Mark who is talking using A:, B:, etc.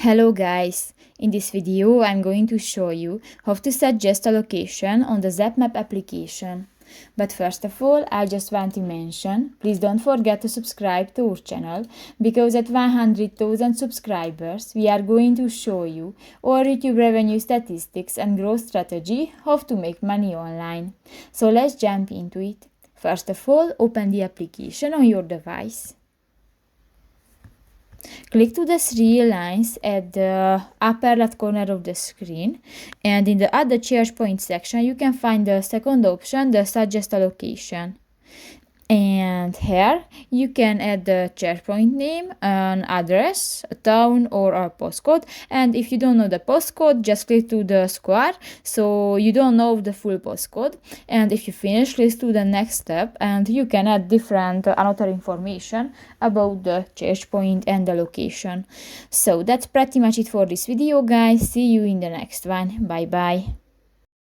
A: Hello guys! In this video I'm going to show you how to suggest a location on the Zapmap application. But first of all, I just want to mention, please don't forget to subscribe to our channel, because at 100,000 subscribers we are going to show you our YouTube revenue statistics and growth strategy, how to make money online. So let's jump into it. First of all, open the application on your device. Click to the three lines at the upper left corner of the screen, and in the Add the Charge Point section you can find the second option, the Suggest a Location. And here you can add the charge point name, an address, a town, or a postcode. And if you don't know the postcode, just click to the square so you don't know the full postcode. And if you finish, click to the next step and you can add different another information about the charge point and the location. So that's pretty much it for this video, guys. See you in the next one. Bye bye.